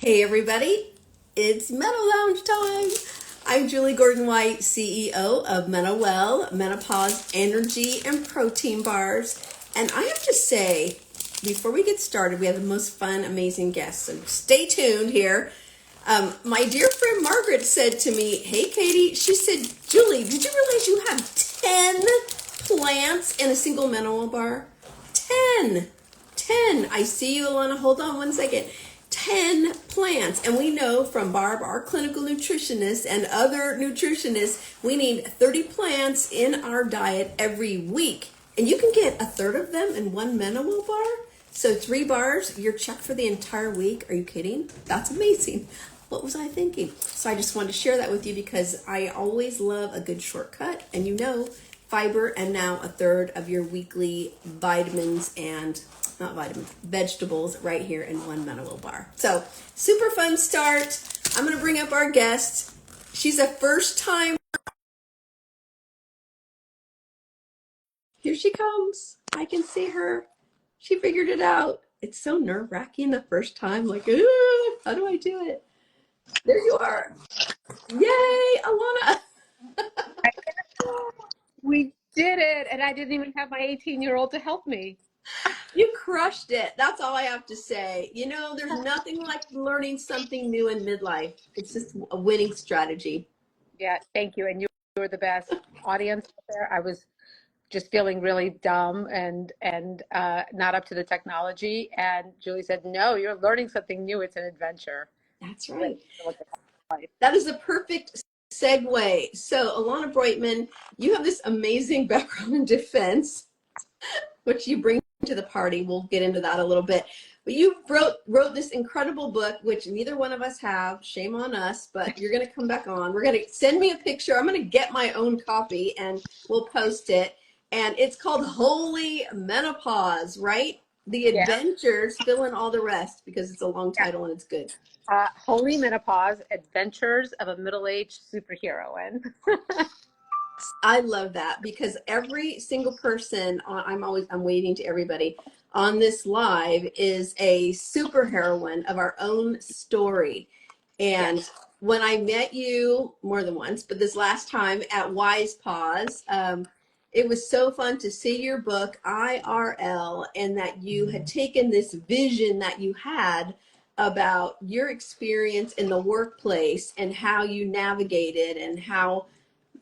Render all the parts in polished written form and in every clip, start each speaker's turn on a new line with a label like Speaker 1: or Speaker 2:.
Speaker 1: Hey everybody, it's MenoLounge time. I'm Julie Gordon White, CEO of MenoWell, Menopause Energy and Protein Bars. And I have to say, before we get started, we have the most fun, amazing guests. So stay tuned here. My dear friend Margaret said to me, hey Katie, she said, Julie, did you realize you have 10 plants in a single MenoWell bar? 10. 10. I see you, Elana. Hold on one second. 10 plants. And we know from Barb, our clinical nutritionist, and other nutritionists, we need 30 plants in our diet every week. And you can get a third of them in one MenoWell bar. So 3 bars, you're checked for the entire week. Are you kidding? That's amazing. What was I thinking? So I just wanted to share that with you because I always love a good shortcut. And you know, fiber and now a third of your weekly vitamins and not vitamins, vegetables right here in one MenoWell bar. So super fun start. I'm going to bring up our guest. She's a first time. Here she comes. I can see her. She figured it out. It's so nerve wracking the first time. Like, how do I do it? There you are. Yay, Alana.
Speaker 2: We did it, and I didn't even have my 18-year-old to help me.
Speaker 1: You crushed it. That's all I have to say. You know, there's nothing like learning something new in midlife. It's just a winning strategy.
Speaker 2: Yeah, thank you. And you were the best audience out there. I was just feeling really dumb and not up to the technology. And Julie said, "No, you're learning something new. It's an adventure."
Speaker 1: That's
Speaker 2: Great
Speaker 1: right.
Speaker 2: to look at life.
Speaker 1: That is a perfect segue. So, Elana Broitman, you have this amazing background in defense, which you bring to the party. We'll get into that a little bit. But you wrote this incredible book, which neither one of us have. Shame on us, but you're going to come back on. We're going to send me a picture. I'm going to get my own copy and we'll post it. And it's called Holy Menopause, right? The
Speaker 2: Yeah,
Speaker 1: adventures, fill in all the rest because it's a long
Speaker 2: yeah.
Speaker 1: title and it's good.
Speaker 2: Holy Menopause: Adventures of a Middle-Aged Superheroine.
Speaker 1: I love that because every single person I'm waiting to everybody on this live is a superheroine of our own story.
Speaker 2: Yes.
Speaker 1: And when I met you more than once, but this last time at Wise Pause, it was so fun to see your book IRL and that you had taken this vision that you had about your experience in the workplace and how you navigated and how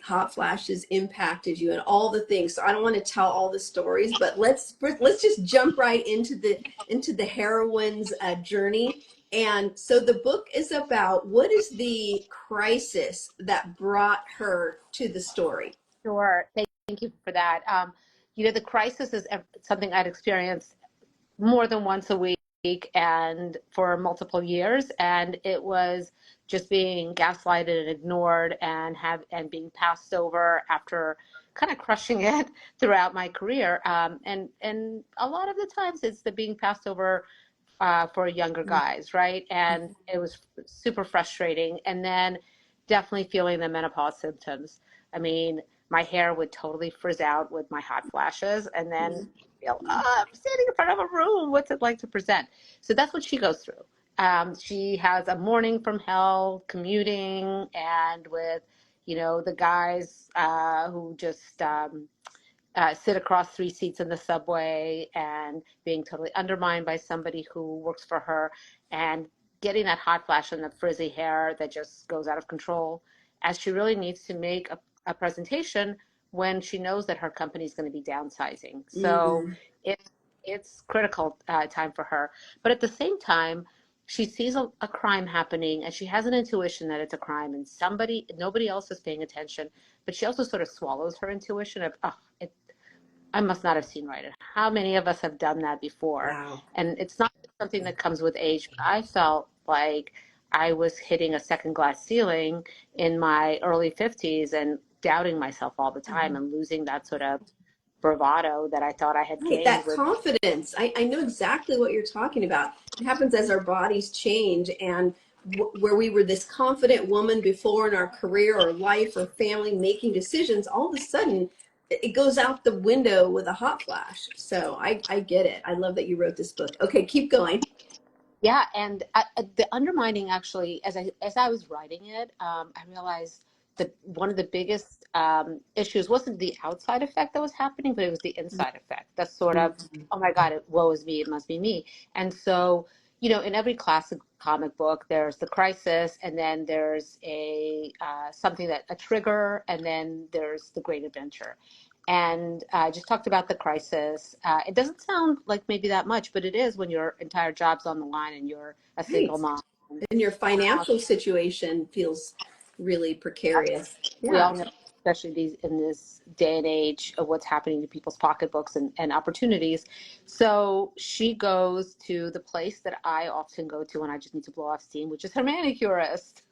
Speaker 1: hot flashes impacted you and all the things. So I don't want to tell all the stories, but let's just jump right into the heroine's journey. And so the book is about what is the crisis that brought her to the story.
Speaker 2: Sure. Thank you for that. The crisis is something I'd experienced more than once a week and for multiple years, and it was just being gaslighted and ignored and being passed over after kind of crushing it throughout my career. And a lot of the times it's the being passed over for younger guys, right? And it was super frustrating. And then definitely feeling the menopause symptoms. I mean, my hair would totally frizz out with my hot flashes, and then feel, oh, I'm standing in front of a room. What's it like to present? So that's what she goes through. She has a morning from hell commuting and with, the guys who just sit across 3 seats in the subway and being totally undermined by somebody who works for her and getting that hot flash and the frizzy hair that just goes out of control as she really needs to make a presentation when she knows that her company is going to be downsizing. So
Speaker 1: Mm-hmm.
Speaker 2: it's critical time for her. But at the same time, she sees a crime happening and she has an intuition that it's a crime and nobody else is paying attention. But she also sort of swallows her intuition of, oh, I must not have seen right. How many of us have done that before?
Speaker 1: Wow.
Speaker 2: And it's not something that comes with age. I felt like I was hitting a second glass ceiling in my early 50s and doubting myself all the time and losing that sort of bravado that I thought I had
Speaker 1: Right,
Speaker 2: gained
Speaker 1: that
Speaker 2: with.
Speaker 1: confidence. I know exactly what you're talking about. It happens as our bodies change, and where we were this confident woman before in our career or life or family making decisions, all of a sudden it goes out the window with a hot flash. So I get it. I love that you wrote this book. Okay, keep going.
Speaker 2: Yeah, and the undermining actually, as I was writing it, I realized that one of the biggest issues wasn't the outside effect that was happening, but it was the inside effect. That's sort of, oh my God, woe is me, it must be me. And so, in every classic comic book, there's the crisis, and then there's something a trigger, and then there's the great adventure. And I just talked about the crisis. It doesn't sound like maybe that much, but it is when your entire job's on the line and you're a single
Speaker 1: Right.
Speaker 2: mom.
Speaker 1: And your
Speaker 2: Uh,
Speaker 1: financial situation feels really precarious.
Speaker 2: we
Speaker 1: Yeah.
Speaker 2: all know, especially in this day and age of what's happening to people's pocketbooks and opportunities. So she goes to the place that I often go to when I just need to blow off steam, which is her manicurist.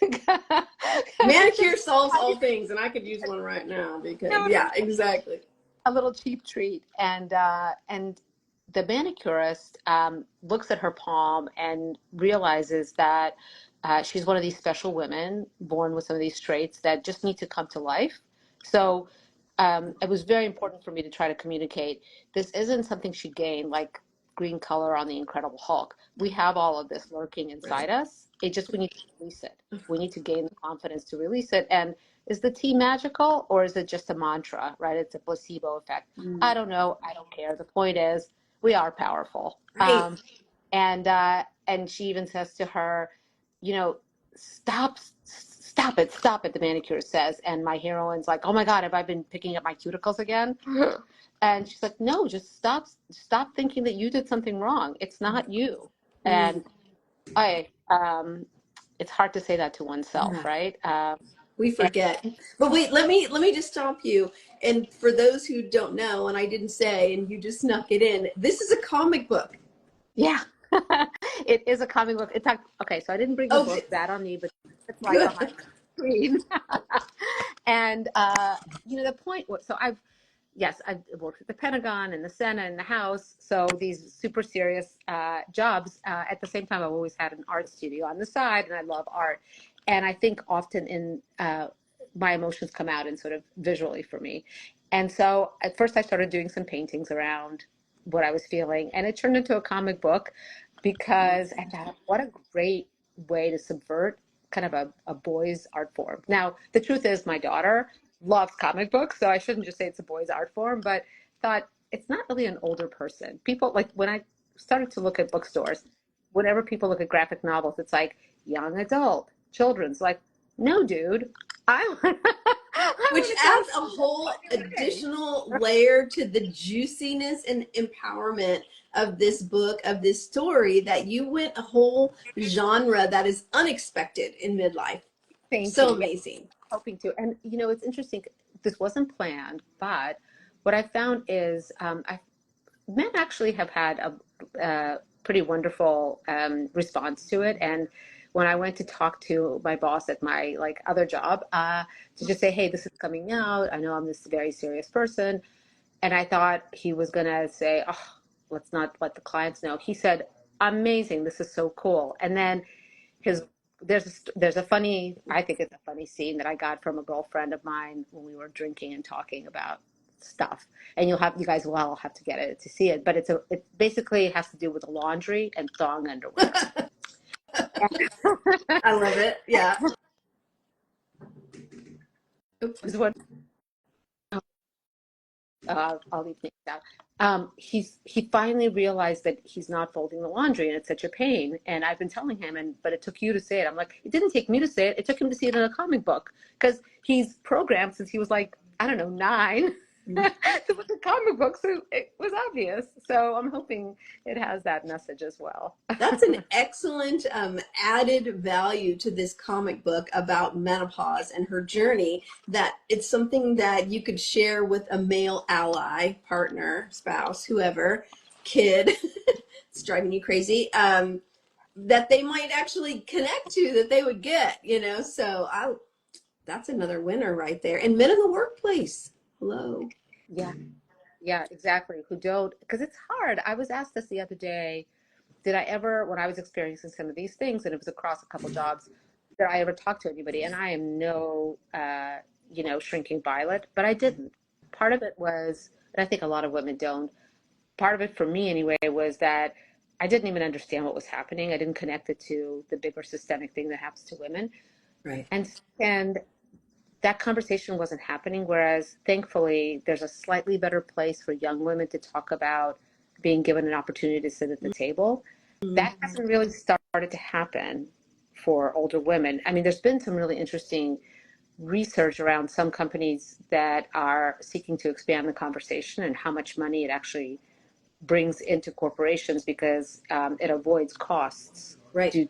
Speaker 2: It's
Speaker 1: Manicure
Speaker 2: just,
Speaker 1: solves all things, and I could use one right now because, yeah, exactly.
Speaker 2: a little cheap treat. And the manicurist looks at her palm and realizes that she's one of these special women born with some of these traits that just need to come to life. So it was very important for me to try to communicate this isn't something she gained like green color on the Incredible Hulk. We have all of this lurking inside us. We need to release it. We need to gain the confidence to release it. And is the tea magical or is it just a mantra, right? It's a placebo effect. I
Speaker 1: Mm.
Speaker 2: don't know. I don't care. The point is, we are powerful.
Speaker 1: Right.
Speaker 2: And she even says to her, you know, stop it. The manicure says, and my heroine's like, oh my God, have I been picking up my cuticles again? And she's like, no, just stop thinking that you did something wrong. It's not you.
Speaker 1: Mm.
Speaker 2: And I, it's hard to say that to oneself,
Speaker 1: Yeah.
Speaker 2: right?
Speaker 1: We
Speaker 2: And
Speaker 1: forget. But wait, let me just stop you. And for those who don't know, and I didn't say, and you just snuck it in, this is a comic book.
Speaker 2: yeah, it is a comic book. In fact, okay, so I didn't bring the
Speaker 1: Oh,
Speaker 2: book, bad on me, but it's right
Speaker 1: good.
Speaker 2: behind the screen. And the point was, yes, I've worked at the Pentagon and the Senate and the House. So these super serious jobs. At the same time, I've always had an art studio on the side, and I love art. And I think often in my emotions come out in sort of visually for me. And so at first, I started doing some paintings around what I was feeling, and it turned into a comic book because I thought, what a great way to subvert kind of a boy's art form. Now, the truth is, my daughter loves comic books, so I shouldn't just say it's a boy's art form, but thought it's not really an older person. People like when I started to look at bookstores, whenever people look at graphic novels, it's like young adult, children's. Like, no, dude, I want, I
Speaker 1: Which
Speaker 2: want to tell
Speaker 1: adds a
Speaker 2: you
Speaker 1: whole
Speaker 2: what you're reading.
Speaker 1: additional layer to the juiciness and empowerment of this book, of this story, that you went a whole genre that is unexpected in midlife.
Speaker 2: Thank
Speaker 1: So
Speaker 2: you. Yeah,
Speaker 1: amazing.
Speaker 2: hoping to. And it's interesting. This wasn't planned, but what I found is men actually have had a pretty wonderful response to it. And when I went to talk to my boss at my like other job, to just say, hey, this is coming out. I know I'm this very serious person. And I thought he was going to say, oh, let's not let the clients know. He said, amazing. This is so cool. And then his there's a funny, I think it's a funny scene that I got from a girlfriend of mine when we were drinking and talking about stuff. And you guys will all have to get it to see it, but it basically has to do with laundry and thong underwear.
Speaker 1: I love it. Yeah. Oops.
Speaker 2: Is what I'll leave things out. He finally realized that he's not folding the laundry, and it's such a pain. And I've been telling him, but it took you to say it. I'm like, it didn't take me to say it. It took him to see it in a comic book because he's programmed since he was like, I don't know, 9 to look at comic books. So it was obvious. So I'm hoping it has that message as well.
Speaker 1: That's an excellent added value to this comic book about menopause and her journey, that it's something that you could share with a male ally, partner, spouse, whoever, kid. It's driving you crazy. That they might actually connect to, that they would get. So that's another winner right there. And men in the workplace. Hello.
Speaker 2: Yeah, yeah, exactly. Who don't, because it's hard. I was asked this the other day. Did I ever, when I was experiencing some of these things, and it was across a couple jobs, did I ever talk to anybody? And I am no, shrinking violet, but I didn't. Part of it was, and I think a lot of women don't, part of it for me anyway was that I didn't even understand what was happening. I didn't connect it to the bigger systemic thing that happens to women.
Speaker 1: Right.
Speaker 2: And that conversation wasn't happening. Whereas thankfully, there's a slightly better place for young women to talk about being given an opportunity to sit at the table. That
Speaker 1: Mm-hmm.
Speaker 2: hasn't really started to happen for older women. I mean, there's been some really interesting research around some companies that are seeking to expand the conversation and how much money it actually brings into corporations because it avoids costs
Speaker 1: Right.
Speaker 2: due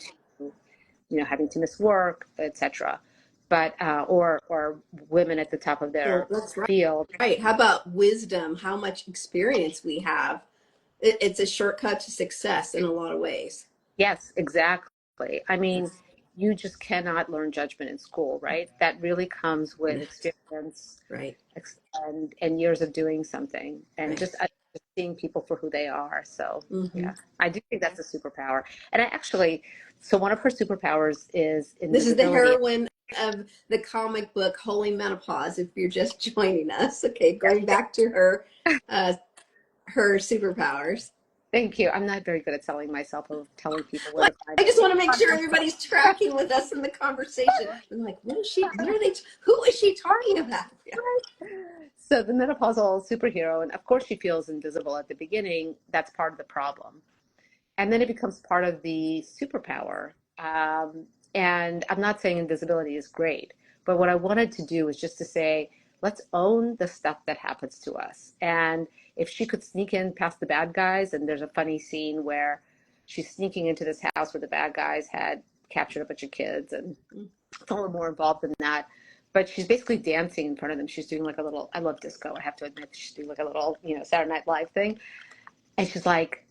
Speaker 2: to having to miss work, etc. But or women at the top of
Speaker 1: Well,
Speaker 2: their
Speaker 1: that's right.
Speaker 2: field.
Speaker 1: Right. How about wisdom? How much experience we have? It's a shortcut to success in a lot of ways.
Speaker 2: Yes, exactly. I mean, you just cannot learn judgment in school, right? That really comes with experience
Speaker 1: Right.
Speaker 2: and years of doing something and
Speaker 1: Right.
Speaker 2: just seeing people for who they are. So
Speaker 1: Mm-hmm.
Speaker 2: yeah, I do think that's a superpower. And I actually, so one of her superpowers is
Speaker 1: This is the
Speaker 2: invisibility.
Speaker 1: heroine of the comic book Holy Menopause. If you're just joining us, okay, going back to uh, her superpowers.
Speaker 2: Thank you. I'm not very good at selling myself or telling people where
Speaker 1: Well,
Speaker 2: to find
Speaker 1: I just want to make sure
Speaker 2: me.
Speaker 1: everybody's tracking with us in the conversation. I'm like, what is she? What are they? Who is she talking about? Yeah.
Speaker 2: So the menopausal superhero, and of course she feels invisible at the beginning. That's part of the problem. And then it becomes part of the superpower. And I'm not saying invisibility is great, but what I wanted to do was just to say, let's own the stuff that happens to us. And if she could sneak in past the bad guys, and there's a funny scene where she's sneaking into this house where the bad guys had captured a bunch of kids, and it's a little more involved than that. But she's basically dancing in front of them. She's doing like a little, I love disco, I have to admit, she's doing like a little, Saturday Night Live thing. And she's like,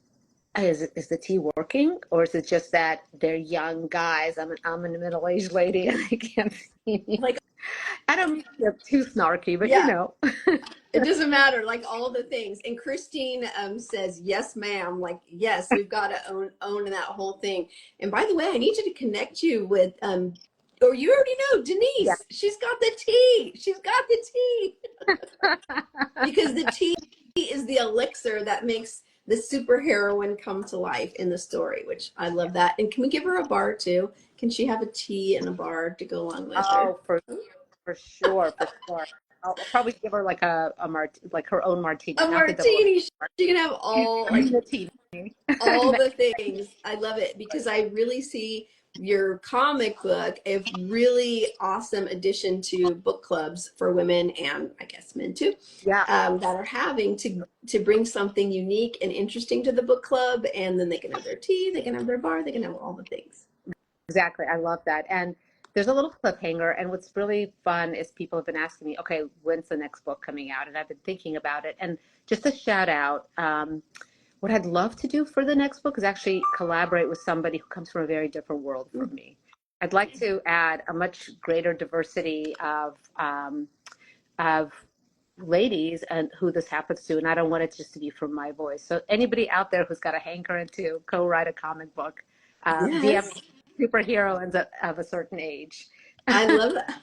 Speaker 2: is the tea working, or is it just that they're young guys? I'm a middle-aged lady and I can't see me.
Speaker 1: Like,
Speaker 2: I don't mean to get too snarky, but
Speaker 1: yeah, it doesn't matter. Like all the things. And Christine says, "Yes, ma'am." Like, yes, we've got to own that whole thing. And by the way, I need you to connect you with or you already know
Speaker 2: yeah.
Speaker 1: Denise. She's got the tea. She's got the tea. Because the tea is the elixir that makes the superheroine come to life in the story, which I love that. And can we give her a bar too? Can she have a tea and a bar to go along with her?
Speaker 2: Oh, for sure, for sure. I'll probably give her like like her own martini,
Speaker 1: A
Speaker 2: not the double.
Speaker 1: martini. She can have all like
Speaker 2: Martini.
Speaker 1: all the things. I love it because I really see your comic book a really awesome addition to book clubs for women and I guess men too,
Speaker 2: Yeah,
Speaker 1: that are having to bring something unique and interesting to the book club, and then they can have their tea, they can have their bar, they can have all the things.
Speaker 2: exactly. I love that. And there's a little cliffhanger. And what's really fun is people have been asking me, okay, when's the next book coming out? And I've been thinking about it. And just a shout out, what I'd love to do for the next book is actually collaborate with somebody who comes from a very different world from me. I'd like to add a much greater diversity of ladies and who this happens to, and I don't want it just to be from my voice. So anybody out there who's got a hankering to co-write a comic book, DM
Speaker 1: Yes,
Speaker 2: superheroines of a certain age.
Speaker 1: I love that.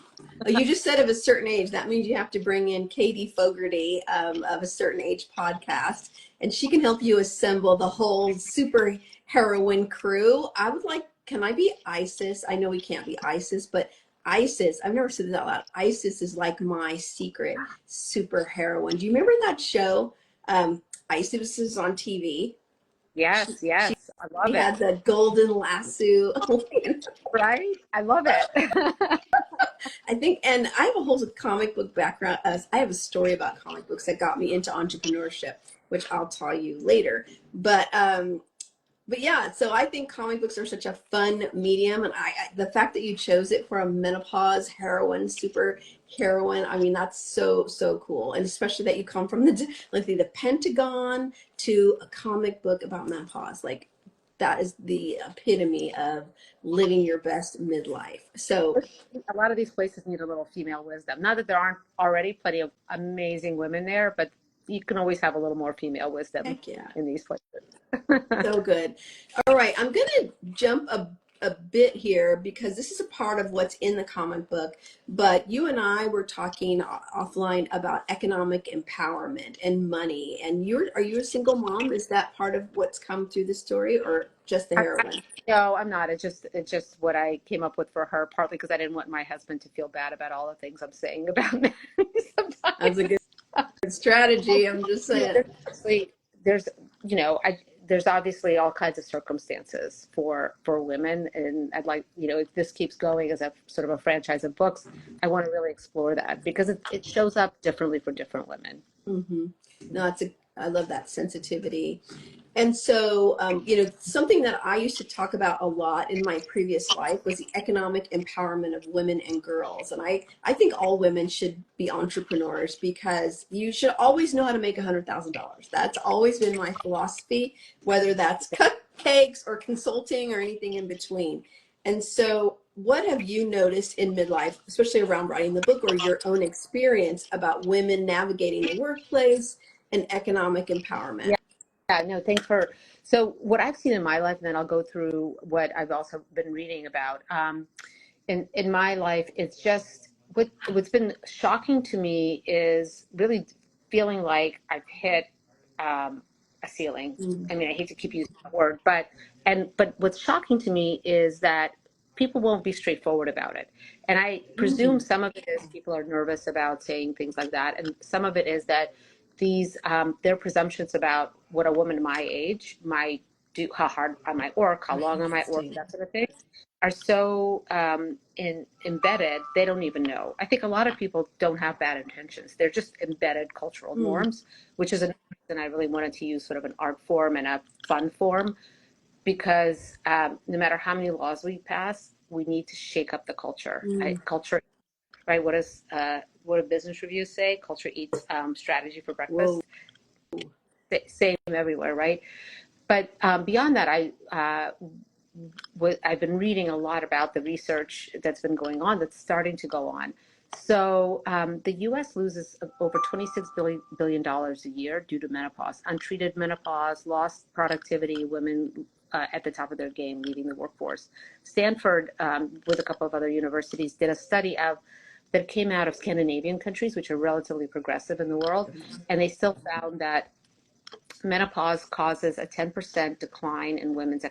Speaker 1: Oh, you just said of a certain age. That means you have to bring in Katie Fogarty of a certain age podcast, and she can help you assemble the whole super heroine crew. I would like, can I be Isis? I know we can't be Isis, but Isis, I've never said that out loud. Isis is like my secret super heroine. Do you remember that show? Isis is on TV.
Speaker 2: Yes,
Speaker 1: She
Speaker 2: yes, I love it.
Speaker 1: had the golden lasso.
Speaker 2: Right? I love it.
Speaker 1: I think, and I have a whole comic book background. I have a story about comic books that got me into entrepreneurship, which I'll tell you later. But yeah, so I think comic books are such a fun medium, and the fact that you chose it for a menopause heroine, super heroine, I mean that's so cool, and especially that you come from the Pentagon to a comic book about menopause, like that is the epitome of living your best midlife. So
Speaker 2: A lot of these places need a little female wisdom. Not that there aren't already plenty of amazing women there, but you can always have a little more female wisdom
Speaker 1: heck yeah.
Speaker 2: in these places.
Speaker 1: So good. All right, I'm gonna jump a bit here because this is a part of what's in the comic book, but you and I were talking offline about economic empowerment and money. And are you a single mom? Is that part of what's come through the story or just the heroine?
Speaker 2: No, I'm not. It's just what I came up with for her, partly because I didn't want my husband to feel bad about all the things I'm saying about men
Speaker 1: That's a
Speaker 2: sometimes.
Speaker 1: good strategy. I'm just
Speaker 2: You know,
Speaker 1: saying.
Speaker 2: there's there's obviously all kinds of circumstances for women, and I'd like, if this keeps going as a sort of a franchise of books, I want to really explore that because it shows up differently for different women.
Speaker 1: Mm-hmm. No, I love that sensitivity. And so, something that I used to talk about a lot in my previous life was the economic empowerment of women and girls. And I think all women should be entrepreneurs because you should always know how to make $100,000. That's always been my philosophy, whether that's cupcakes or consulting or anything in between. And so, what have you noticed in midlife, especially around writing the book or your own experience about women navigating the workplace and economic empowerment?
Speaker 2: Yeah, no, thanks for. So, what I've seen in my life, and then I'll go through what I've also been reading about. In my life, it's just what's been shocking to me is really feeling like I've hit a ceiling. I mean, I hate to keep using that word, but what's shocking to me is that people won't be straightforward about it. And I presume
Speaker 1: Mm.
Speaker 2: some of it is people are nervous about saying things like that, and some of it is that these their presumptions about what a woman my age might do, how hard I might work, how long I might work,
Speaker 1: Interesting.
Speaker 2: that sort of thing, are so embedded they don't even know. I think a lot of people don't have bad intentions. They're just embedded cultural
Speaker 1: Mm,
Speaker 2: norms, which is another reason I really wanted to use sort of an art form and a fun form because no matter how many laws we pass, we need to shake up the culture.
Speaker 1: mm.
Speaker 2: Culture, right? What do business reviews say? Culture eats strategy for
Speaker 1: Whoa.
Speaker 2: breakfast. Same everywhere, right? But beyond that, I've been reading a lot about the research that's been going on, that's starting to go on. So the U.S. loses over $26 billion a year due to menopause, untreated menopause, lost productivity, women at the top of their game leaving the workforce. Stanford, with a couple of other universities, did a study that came out of Scandinavian countries, which are relatively progressive in the world, and they still found that menopause causes a 10% decline in women's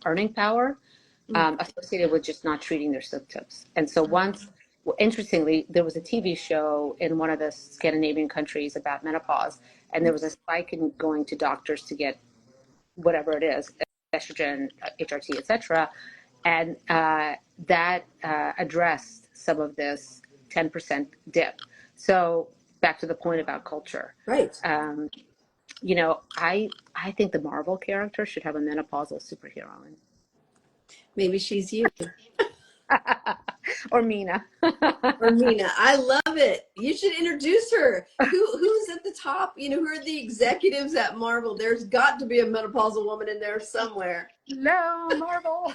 Speaker 2: earning power
Speaker 1: Mm.
Speaker 2: associated with just not treating their symptoms. And so well, interestingly, there was a TV show in one of the Scandinavian countries about menopause, and there was a spike in going to doctors to get whatever it is, estrogen, HRT, etc. And that addressed some of this 10% dip. So back to the point about culture.
Speaker 1: Right.
Speaker 2: Um, I think the Marvel character should have a menopausal superheroine.
Speaker 1: Maybe she's you.
Speaker 2: Or Mina.
Speaker 1: Or Mina. I love it. You should introduce her. Who's at the top? Who are the executives at Marvel? There's got to be a menopausal woman in there somewhere.
Speaker 2: No, Marvel.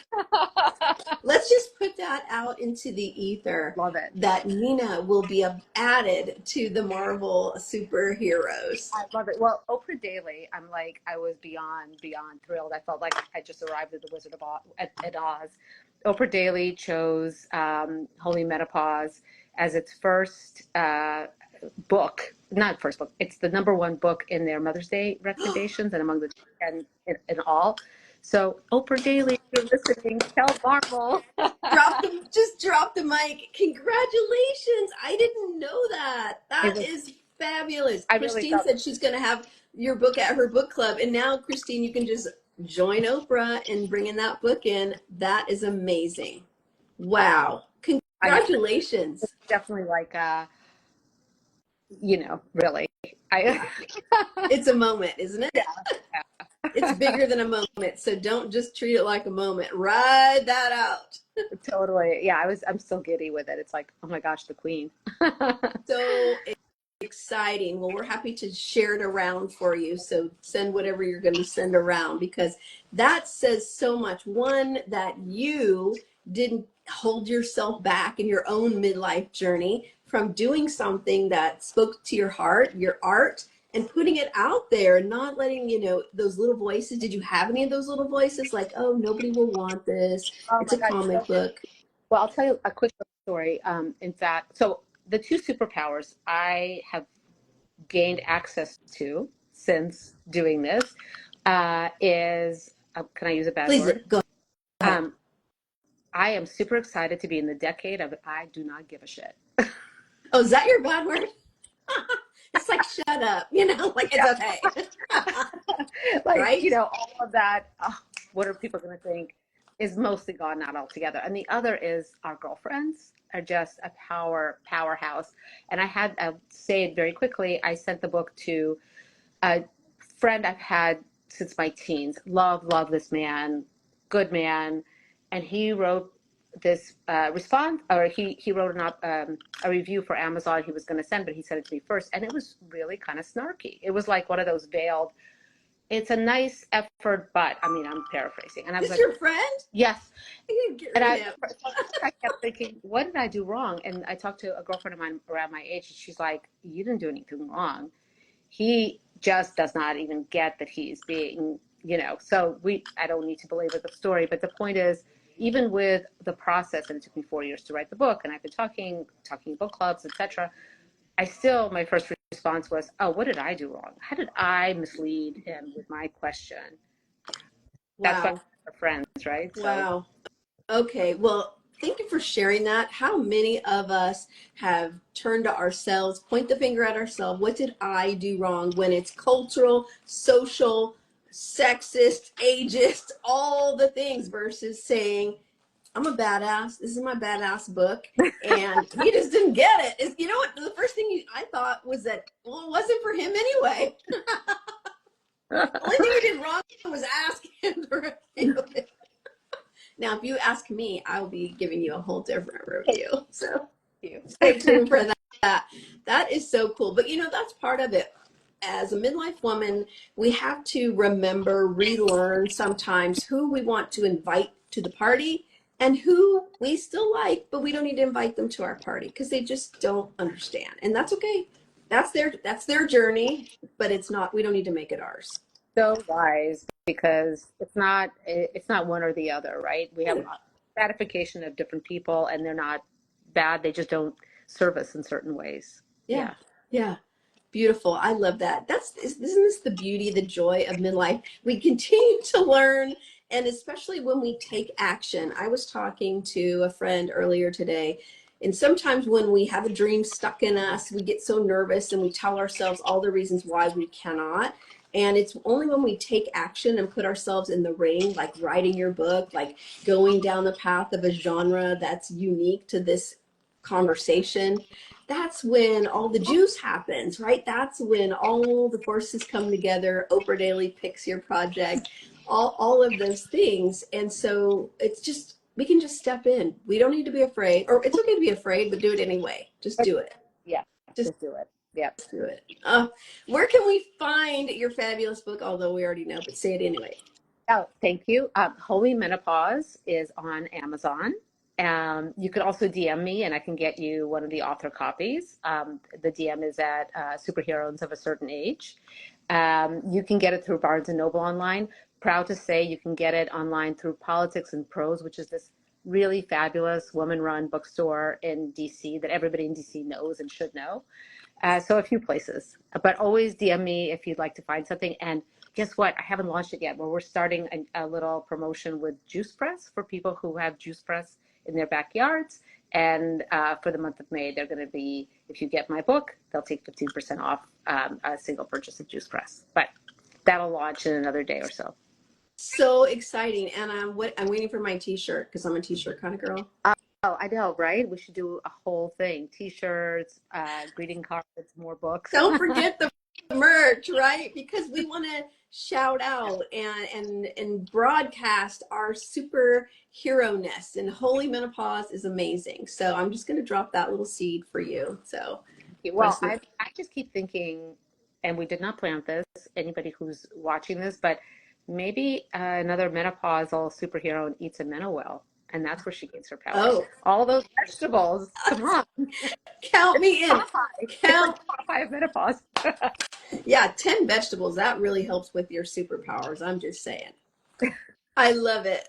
Speaker 1: Let's just put that out into the ether
Speaker 2: Love it.
Speaker 1: that Mina will be added to the Marvel superheroes.
Speaker 2: I love it. Well, Oprah Daily, I was beyond thrilled. I felt like I just arrived at the Wizard of Oz, at Oz. Oprah Daily chose Holy Menopause as its first book, not first book, it's the number one book in their Mother's Day recommendations and among the 10 in all. So, Oprah Daily, if you're listening, tell Marvel.
Speaker 1: Drop the mic. Congratulations. I didn't know that.
Speaker 2: It
Speaker 1: That
Speaker 2: was,
Speaker 1: is fabulous.
Speaker 2: I really
Speaker 1: Christine
Speaker 2: felt
Speaker 1: said she's going to have your book at her book club. And now, Christine, you can just join Oprah and bring in that book in. That is amazing. Wow.
Speaker 2: I know,
Speaker 1: Congratulations.
Speaker 2: definitely really. I,
Speaker 1: Yeah. It's a moment, isn't it?
Speaker 2: yeah,
Speaker 1: It's bigger than a moment. So don't just treat it like a moment. Ride that out.
Speaker 2: totally. Yeah, I'm still giddy with it. It's like, oh my gosh, the queen.
Speaker 1: So exciting. Well, we're happy to share it around for you. So send whatever you're going to send around because that says so much. One, that you didn't hold yourself back in your own midlife journey from doing something that spoke to your heart, your art, and putting it out there and not letting, those little voices. Did you have any of those little voices like, oh, nobody will want this?
Speaker 2: Oh
Speaker 1: It's
Speaker 2: my
Speaker 1: a
Speaker 2: God.
Speaker 1: comic book.
Speaker 2: Well, I'll tell you a quick story. In fact, so the two superpowers I have gained access to since doing this is, can I use a bad
Speaker 1: Please
Speaker 2: word?
Speaker 1: go ahead.
Speaker 2: Um, I am super excited to be in the decade of I do not give a shit.
Speaker 1: Oh, is that your bad word? It's like, shut up, like it's okay.
Speaker 2: Like,
Speaker 1: Right?
Speaker 2: all of that, oh, what are people going to think, is mostly gone, not altogether. And the other is our girlfriends are just a powerhouse. And I had, I'll say it very quickly, I sent the book to a friend I've had since my teens. Love this man, good man. And he wrote this response, or he wrote a review for Amazon he was going to send, but he sent it to me first. And it was really kind of snarky. It was like one of those veiled, it's a nice effort, but I mean, I'm paraphrasing. And I was
Speaker 1: This
Speaker 2: like,
Speaker 1: your friend?
Speaker 2: yes.
Speaker 1: You can get
Speaker 2: And
Speaker 1: rid of
Speaker 2: I,
Speaker 1: him.
Speaker 2: I kept thinking, what did I do wrong? And I talked to a girlfriend of mine around my age, and she's like, you didn't do anything wrong. He just does not even get that he's being, so I don't need to belabor the story, but the point is, even with the process, and it took me 4 years to write the book, and I've been talking book clubs, etc. My first response was, oh, what did I do wrong? How did I mislead him with my question? That's why
Speaker 1: Wow.
Speaker 2: we're friends, right? So
Speaker 1: Wow. Okay. Well, thank you for sharing that. How many of us have turned to ourselves, point the finger at ourselves? What did I do wrong when it's cultural, social, sexist, ageist, all the things versus saying, I'm a badass. This is my badass book. And he just didn't get it. You know what? The first thing I thought was that, well, it wasn't for him anyway. The only thing he did wrong was ask him to review it. Now, if you ask me, I'll be giving you a whole different
Speaker 2: thank
Speaker 1: review. So
Speaker 2: you.
Speaker 1: stay tuned for that. That is so cool. But that's part of it. As a midlife woman, we have to remember, relearn sometimes who we want to invite to the party and who we still like, but we don't need to invite them to our party because they just don't understand. And that's okay. That's their journey, but it's not, we don't need to make it ours.
Speaker 2: So wise, because it's not one or the other, right? We have gratification of different people, and they're not bad. They just don't serve us in certain ways.
Speaker 1: Yeah.
Speaker 2: Yeah.
Speaker 1: Yeah. Beautiful. I love that. Isn't this the beauty, the joy of midlife? We continue to learn, and especially when we take action. I was talking to a friend earlier today, and sometimes when we have a dream stuck in us, we get so nervous and we tell ourselves all the reasons why we cannot. And it's only when we take action and put ourselves in the ring, like writing your book, like going down the path of a genre that's unique to this conversation, that's when all the juice happens, right? That's when all the forces come together. Oprah Daily picks your project, all of those things. And so it's just, we can just step in. We don't need to be afraid, or it's okay to be afraid, but do it anyway. Just do it.
Speaker 2: Yeah.
Speaker 1: Just
Speaker 2: Just do it. Yeah.
Speaker 1: do it. Where can we find your fabulous book? Although we already know, but say it anyway.
Speaker 2: Oh, thank you. Holy Menopause is on Amazon. You could also DM me, and I can get you one of the author copies. The DM is at Superheroines of a Certain Age. You can get it through Barnes and Noble online. Proud to say you can get it online through Politics and Prose, which is this really fabulous woman-run bookstore in DC that everybody in DC knows and should know. So a few places, but always DM me if you'd like to find something. And guess what? I haven't launched it yet, but we're starting a little promotion with Juice Press for people who have Juice Press in their backyards. And for the month of May, they're going to be, if you get my book, they'll take 15% off a single purchase of Juice Press. But that'll launch in another day or so.
Speaker 1: So exciting. And I'm waiting for my t-shirt because I'm a t-shirt kind of girl.
Speaker 2: Oh, I know, right? We should do a whole thing: t-shirts, greeting cards, more books.
Speaker 1: Don't forget the merch, right? Because we want to shout out and broadcast our superhero-ness, and Holy Menopause is amazing. So I'm just going to drop that little seed for you. So
Speaker 2: Well, I just keep thinking, and we did not plan this, anybody who's watching this, but maybe another menopausal superhero eats a MenoWell. and that's where she gets her powers.
Speaker 1: Oh,
Speaker 2: All those vegetables, come on.
Speaker 1: count
Speaker 2: It's
Speaker 1: me in.
Speaker 2: Popeye. It's like
Speaker 1: Count.
Speaker 2: Popeye of menopause.
Speaker 1: Yeah, 10 vegetables. That really helps with your superpowers. I'm just saying. I love it.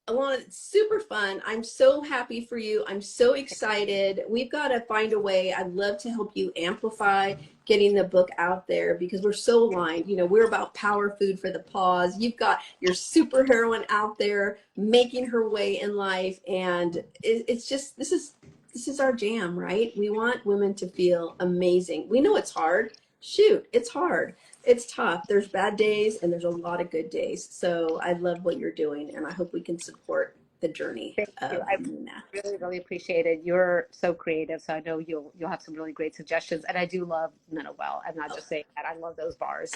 Speaker 1: Alana, it's super fun. I'm so happy for you. I'm so excited. We've got to find a way. I'd love to help you amplify getting the book out there because we're so aligned. You know, we're about power food for the pause. You've got your superheroine out there making her way in life, and it's just this is our jam, right? We want women to feel amazing. We know it's hard. Shoot, it's hard. It's tough. There's bad days and there's a lot of good days. So I love what you're doing and I hope we can support the journey
Speaker 2: Thank you.
Speaker 1: of
Speaker 2: I
Speaker 1: Mina.
Speaker 2: really, really appreciate it. You're so creative, so I know you'll have some really great suggestions. And I do love MenoWell. I'm not just saying that. I love those bars.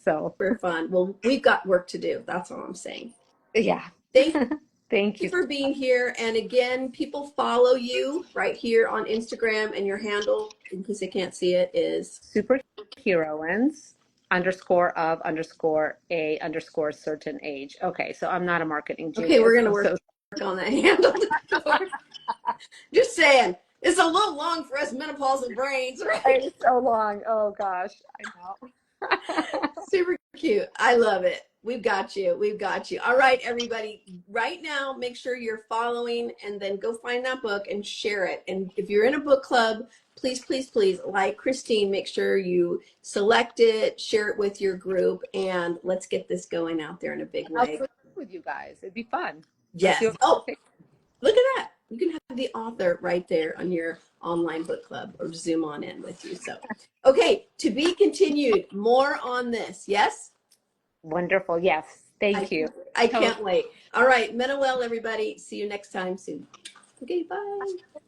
Speaker 2: So
Speaker 1: Super fun. Well, we've got work to do. That's all I'm saying.
Speaker 2: yeah.
Speaker 1: Thank
Speaker 2: Thank
Speaker 1: you
Speaker 2: you.
Speaker 1: for being here. And again, people follow you right here on Instagram, and your handle, in case they can't see it, is
Speaker 2: Superheroines _of_a_ certain age. Okay, so I'm not a marketing
Speaker 1: okay. We're
Speaker 2: genius.
Speaker 1: gonna
Speaker 2: I'm
Speaker 1: work
Speaker 2: so
Speaker 1: on that handle. Just saying, it's a little long for us menopausal brains, right?
Speaker 2: it's so long. Oh gosh, I know.
Speaker 1: Super cute. I love it. We've got you. We've got you. All right, everybody. Right now, make sure you're following and then go find that book and share it. And if you're in a book club, please, please, please, like Christine, make sure you select it, share it with your group, and let's get this going out there in a big
Speaker 2: I'll
Speaker 1: way.
Speaker 2: do it with you guys. It'd be fun. Let's do
Speaker 1: Yes.
Speaker 2: it.
Speaker 1: Oh, look at that. You can have the author right there on your online book club or Zoom on in with you. So, okay, to be continued. More on this. Yes?
Speaker 2: Wonderful. Yes.
Speaker 1: I
Speaker 2: Thank you.
Speaker 1: can't, I
Speaker 2: Totally.
Speaker 1: can't wait. All right, MenoWell, everybody. See you next time soon. Okay, bye.